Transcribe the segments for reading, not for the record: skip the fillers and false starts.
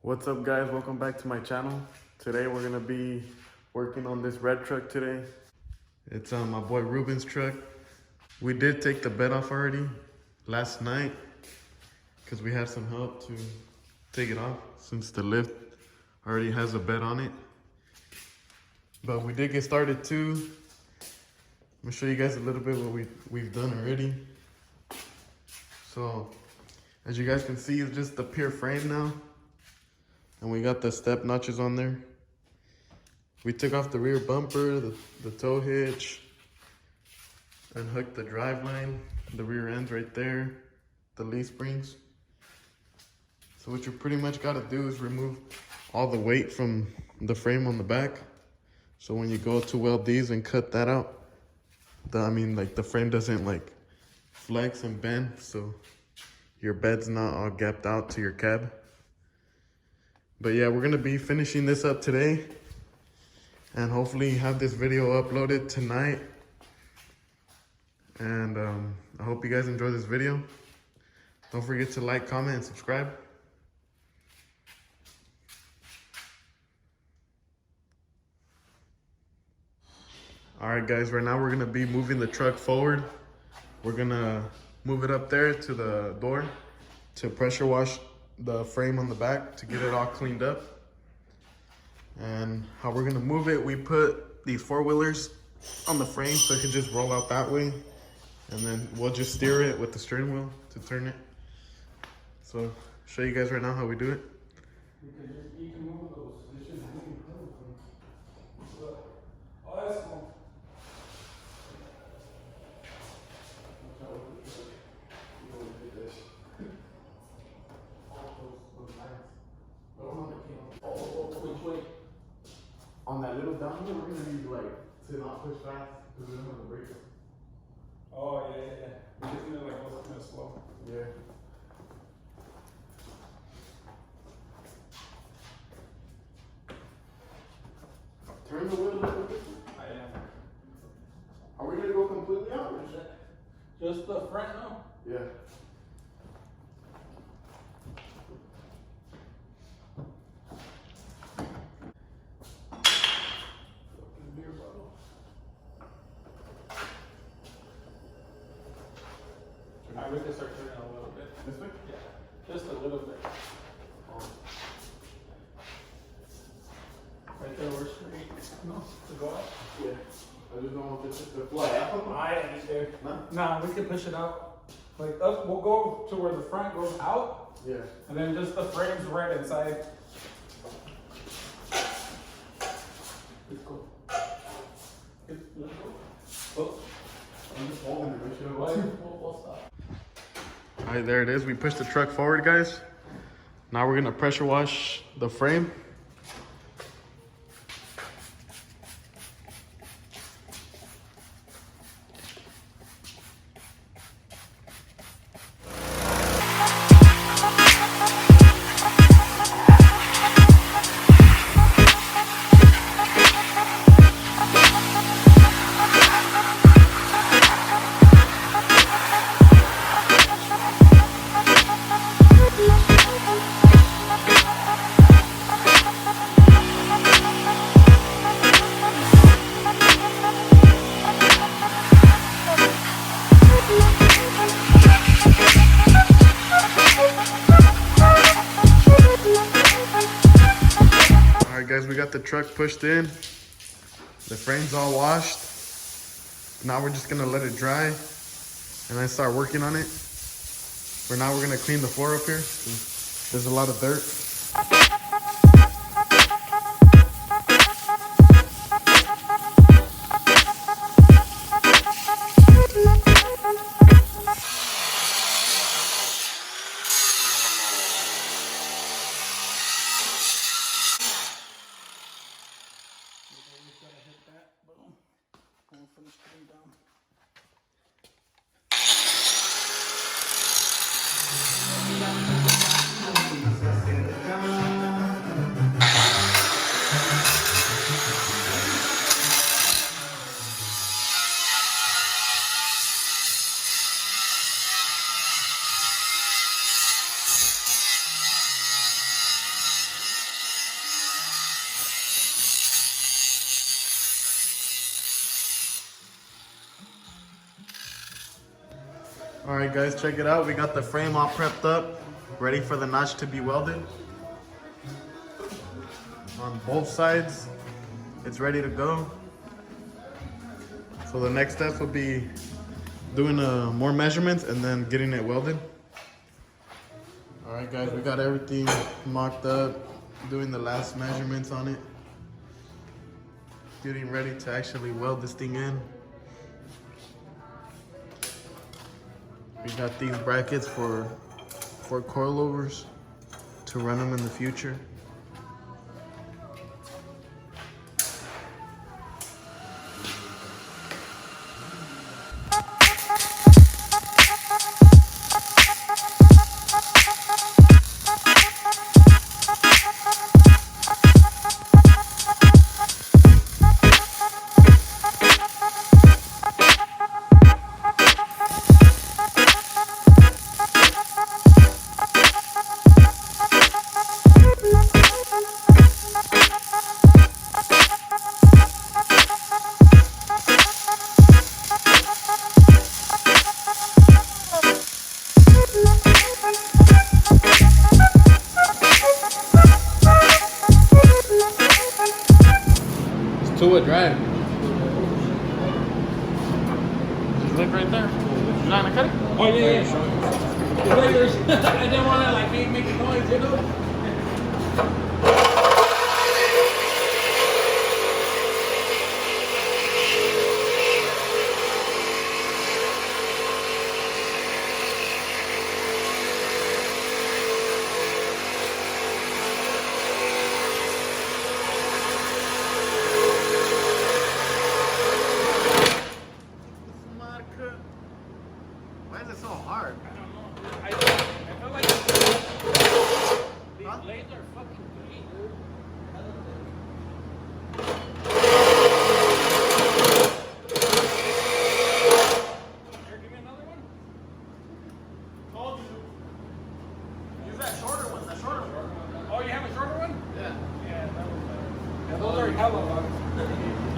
What's up guys, welcome back to my channel. Today we're gonna be working on this red truck today. It's my boy Ruben's truck. We did take the bed off already last night because we had some help to take it off since the lift already has a bed on it. But we did get started too. I'm gonna show you guys a little bit what we've done already. So as you guys can see, it's just the pure frame now. And we got the step notches on there. We took off the rear bumper, the tow hitch, and hooked the drive line, the rear end's right there, the leaf springs. So what you pretty much gotta do is remove all the weight from the frame on the back. So when you go to weld these and cut that out, the frame doesn't like flex and bend, so your bed's not all gapped out to your cab. But yeah, we're gonna be finishing this up today and hopefully have this video uploaded tonight. And I hope you guys enjoy this video. Don't forget to like, comment, and subscribe. All right guys, right now we're gonna be moving the truck forward. We're gonna move it up there to the door to pressure wash the frame on the back to get it all cleaned up. And how we're gonna move it, we put these four-wheelers on the frame so it can just roll out that way. And then we'll just steer it with the steering wheel to turn it. So show you guys right now how we do it. You can move those. It's just moving them. Oh, that's cool. Which way? On that little downhill, we're gonna need to not push fast because we don't have the brakes. Oh, yeah. We're just gonna go kind of slow. Yeah. Turn the wheel a little bit. I am. Are we gonna go completely out or Just the front now? Yeah. Beer bottle. I would just start turning a little bit. This way? Yeah, just a little bit. Right there, we're straight. No, to go out? Yeah. I just don't want this to fly out. I ain't there. No? Nah, we can push it out. Like up, we'll go to where the front goes out, Yeah. and then just the frame's right inside. Let's go. Let's go. Oh. I'm just holding it. Make sure it We'll stop. All right, there it is. We pushed the truck forward, guys. Now we're gonna pressure wash the frame. Guys, we got the truck pushed in. The frame's all washed. Now we're just gonna let it dry and then start working on it. For now, we're gonna clean the floor up here. There's a lot of dirt. All right, guys, check it out. We got the frame all prepped up, ready for the notch to be welded. On both sides, it's ready to go. So the next steps will be doing more measurements and then getting it welded. All right, guys, we got everything mocked up, doing the last measurements on it. Getting ready to actually weld this thing in. We got these brackets for coilovers to run them in the future. Two-wheel drive. Just look right there. You're not gonna cut it? Oh yeah, yeah. I didn't want to like make a noise, you know. Why is it so hard? I feel like these blades are fucking great, dude. Here, give me another one. Told you. Use that shorter one, that shorter one. Oh, you have a shorter one? Yeah. Yeah, that was better. Yeah, those are hella long.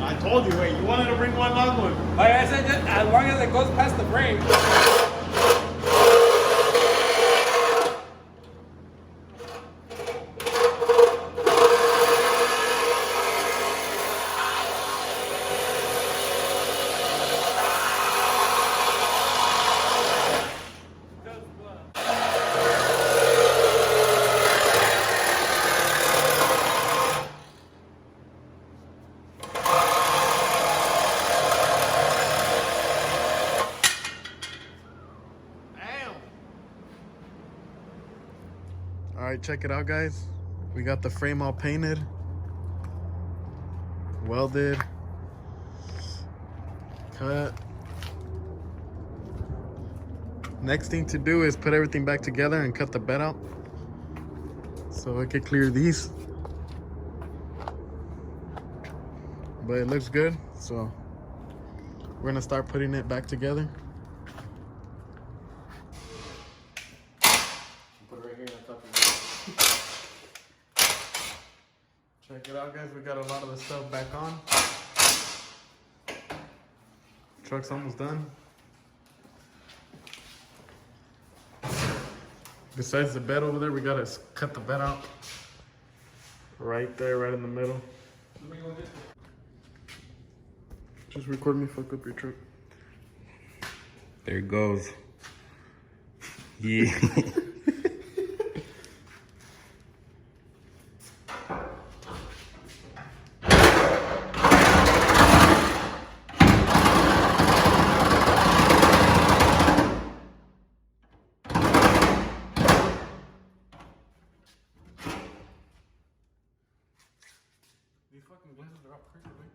I told you, wait, you wanted to bring one long one. Like I said, just as long as it goes past the frame. All right, check it out, guys. We got the frame all painted, welded, cut. Next thing to do is put everything back together and cut the bed out so I could clear these. But it looks good, so we're gonna start putting it back together. Put it right here on top of it. Check it out, guys. We got a lot of the stuff back on. Truck's almost done. Besides the bed over there, we gotta cut the bed out. Right there, right in the middle. Just record me fuck up your truck. There it goes. Yeah. These fucking glasses are all crooked, man.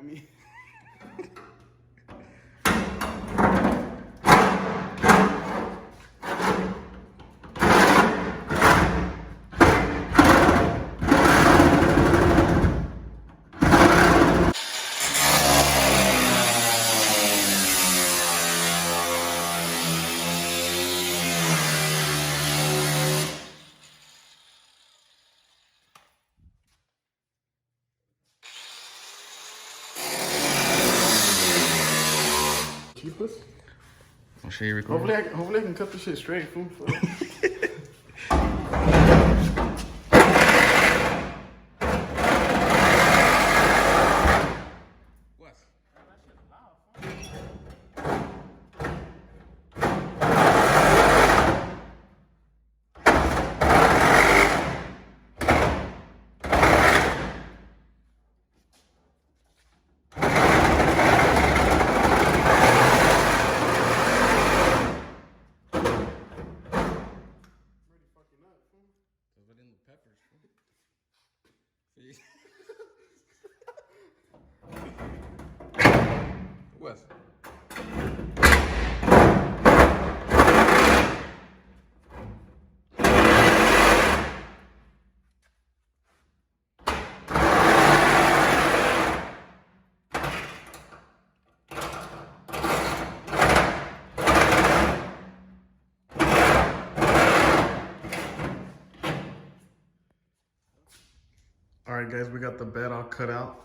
at me. Cheapest? I'll show you recording. Hopefully I can cut this shit straight, fool. What? Alright guys, we got the bed all cut out.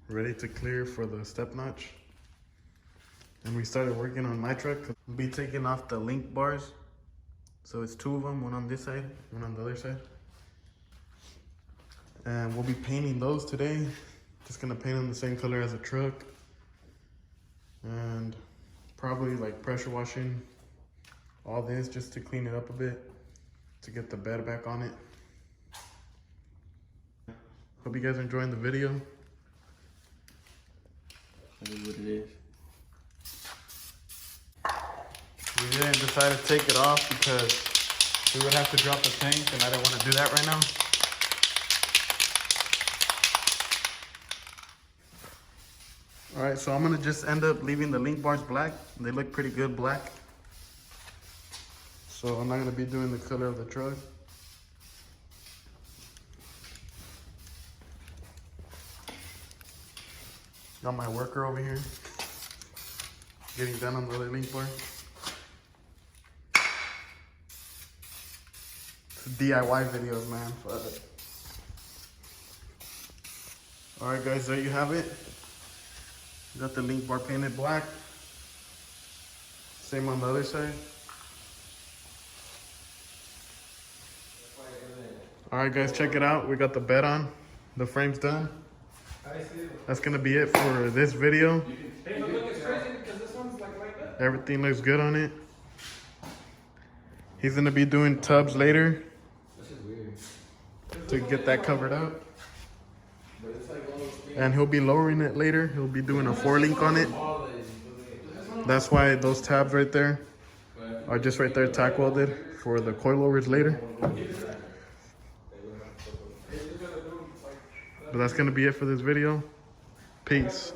Ready to clear for the step notch. And we started working on my truck. We'll be taking off the link bars. So it's two of them, one on this side, one on the other side. And we'll be painting those today. Just gonna paint them the same color as the truck. And probably like pressure washing all this just to clean it up a bit, to get the bed back on it. Hope you guys are enjoying the video. That is what it is. We didn't decide to take it off because we would have to drop the tank and I didn't want to do that right now. Alright, so I'm going to just end up leaving the link bars black. They look pretty good black. So I'm not going to be doing the color of the truck. Got my worker over here getting done on the other link bar. It's DIY videos, man. Fuck it. Alright guys, there you have it. Got the link bar painted black. Same on the other side. Alright guys, check it out. We got the bed on. The frame's done. That's gonna be it for this video. Hey, but look, it's crazy because this one's like that. Everything looks good on it. He's gonna be doing tubs later. This is weird. To get that covered up. And he'll be lowering it later. He'll be doing a 4-link on it. That's why those tabs right there are just right there tack welded for the coilovers later. But that's gonna be it for this video. Peace.